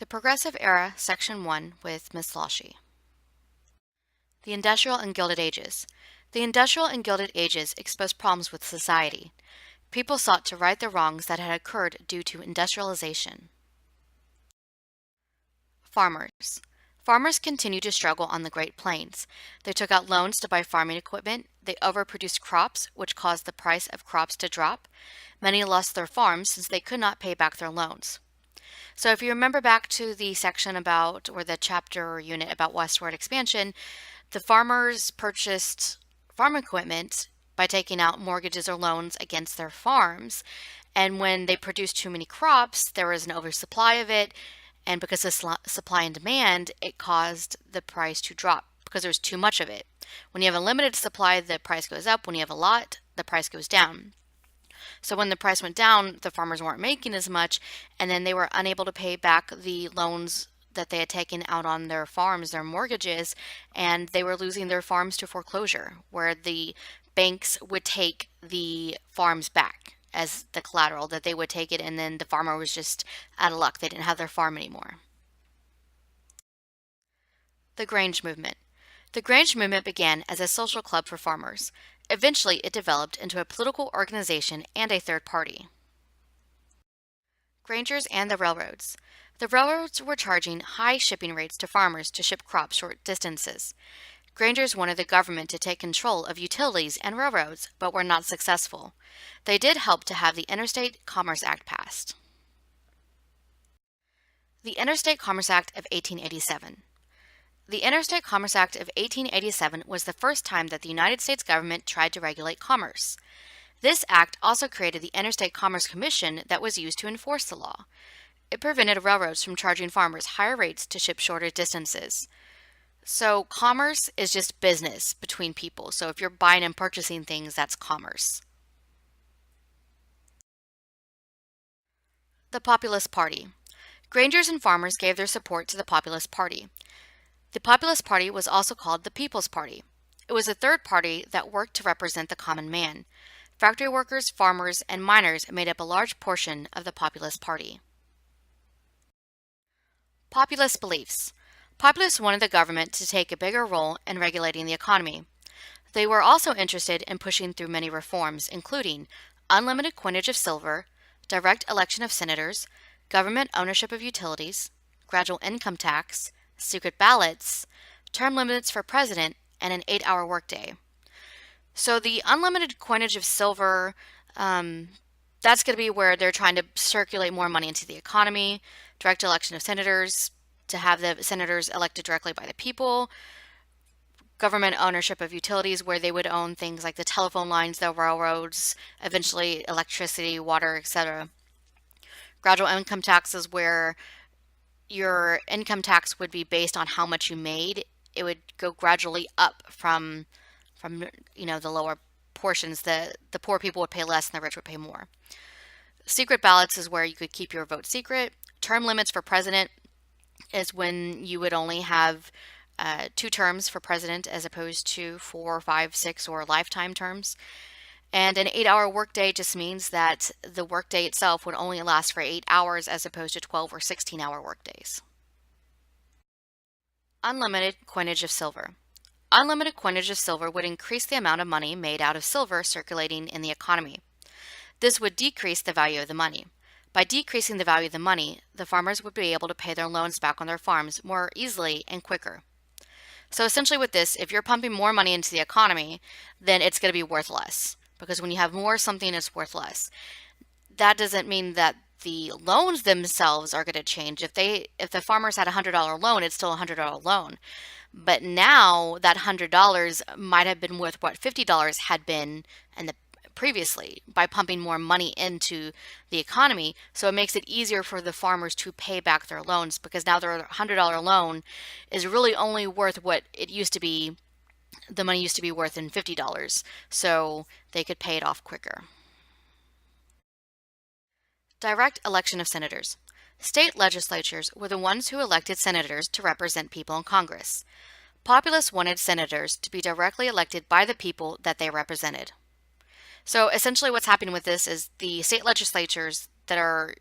The Progressive Era, Section 1 with Ms. Loshy. The Industrial and Gilded Ages. The Industrial and Gilded Ages exposed problems with society. People sought to right the wrongs that had occurred due to industrialization. Farmers. Farmers continued to struggle on the Great Plains. They took out loans to buy farming equipment. They overproduced crops, which caused the price of crops to drop. Many lost their farms since they could not pay back their loans. So if you remember back to the section about, or the chapter or unit about westward expansion, the farmers purchased farm equipment by taking out mortgages or loans against their farms. And when they produced too many crops, there was an oversupply of it. And because of supply and demand, it caused the price to drop because there's too much of it. When you have a limited supply, the price goes up. When you have a lot, the price goes down. So when the price went down, the farmers weren't making as much, and then they were unable to pay back the loans that they had taken out on their farms, their mortgages, and they were losing their farms to foreclosure, where the banks would take the farms back as the collateral, that they would take it, and then the farmer was just out of luck. They didn't have their farm anymore. The Grange Movement. The Grange Movement began as a social club for farmers. Eventually, it developed into a political organization and a third party. Grangers and the railroads. The railroads were charging high shipping rates to farmers to ship crops short distances. Grangers wanted the government to take control of utilities and railroads, but were not successful. They did help to have the Interstate Commerce Act passed. The Interstate Commerce Act of 1887. The Interstate Commerce Act of 1887 was the first time that the United States government tried to regulate commerce. This act also created the Interstate Commerce Commission that was used to enforce the law. It prevented railroads from charging farmers higher rates to ship shorter distances. So commerce is just business between people. So if you're buying and purchasing things, that's commerce. The Populist Party. Grangers and farmers gave their support to the Populist Party. The Populist Party was also called the People's Party. It was a third party that worked to represent the common man. Factory workers, farmers, and miners made up a large portion of the Populist Party. Populist beliefs. Populists wanted the government to take a bigger role in regulating the economy. They were also interested in pushing through many reforms, including unlimited coinage of silver, direct election of senators, government ownership of utilities, gradual income tax, secret ballots, term limits for president, and an 8-hour workday. So the unlimited coinage of silver, that's going to be where they're trying to circulate more money into the economy, direct election of senators, to have the senators elected directly by the people, government ownership of utilities where they would own things like the telephone lines, the railroads, eventually electricity, water, etc. Gradual income taxes where your income tax would be based on how much you made. It would go gradually up from the lower portions. The poor people would pay less and the rich would pay more. Secret ballots is where you could keep your vote secret. Term limits for president is when you would only have 2 terms for president as opposed to 4, 5, 6, or lifetime terms. And an 8-hour workday just means that the workday itself would only last for 8 hours as opposed to 12 or 16-hour workdays. Unlimited coinage of silver. Unlimited coinage of silver would increase the amount of money made out of silver circulating in the economy. This would decrease the value of the money. By decreasing the value of the money, the farmers would be able to pay their loans back on their farms more easily and quicker. So essentially with this, if you're pumping more money into the economy, then it's going to be worth less. Because when you have more, something is worth less. That doesn't mean that the loans themselves are going to change. If the farmers had a $100 loan, it's still a $100 loan. But now that $100 might have been worth what $50 had been previously by pumping more money into the economy. So it makes it easier for the farmers to pay back their loans because now their $100 loan is really only worth what it used to be. The money used to be worth in $50, so they could pay it off quicker. Direct election of senators. State legislatures were the ones who elected senators to represent people in Congress. Populists wanted senators to be directly elected by the people that they represented. So essentially what's happening with this is the state legislatures that are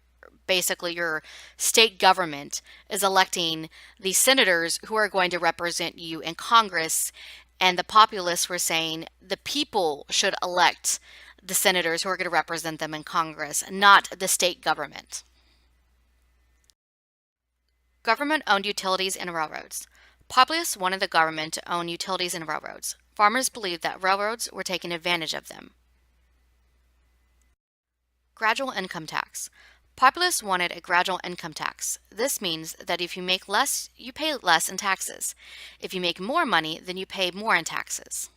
basically your state government is electing the senators who are going to represent you in Congress, and the populists were saying the people should elect the senators who are going to represent them in Congress, not the state government. Government-owned utilities and railroads. Populists wanted the government to own utilities and railroads. Farmers believed that railroads were taking advantage of them. Gradual income tax. Populists wanted a gradual income tax. This means that if you make less, you pay less in taxes. If you make more money, then you pay more in taxes.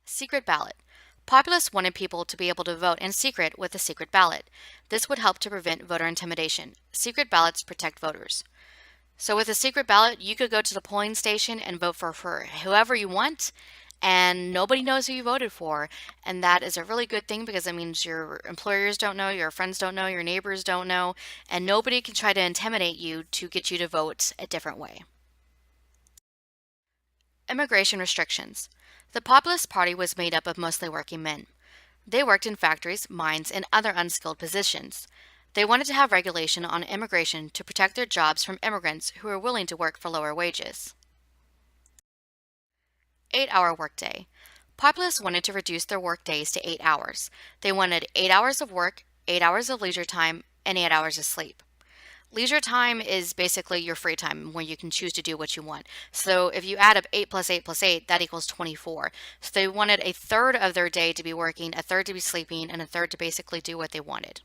Secret ballot. Populists wanted people to be able to vote in secret with a secret ballot. This would help to prevent voter intimidation. Secret ballots protect voters. So with a secret ballot, you could go to the polling station and vote for whoever you want, and nobody knows who you voted for. And that is a really good thing because it means your employers don't know, your friends don't know, your neighbors don't know, and nobody can try to intimidate you to get you to vote a different way. Immigration restrictions. The Populist Party was made up of mostly working men. They worked in factories, mines, and other unskilled positions. They wanted to have regulation on immigration to protect their jobs from immigrants who were willing to work for lower wages. 8-hour workday. Populists wanted to reduce their work days to 8 hours. They wanted 8 hours of work, 8 hours of leisure time, and 8 hours of sleep. Leisure time is basically your free time where you can choose to do what you want. So if you add up 8 plus 8 plus 8, that equals 24. So they wanted a third of their day to be working, a third to be sleeping, and a third to basically do what they wanted.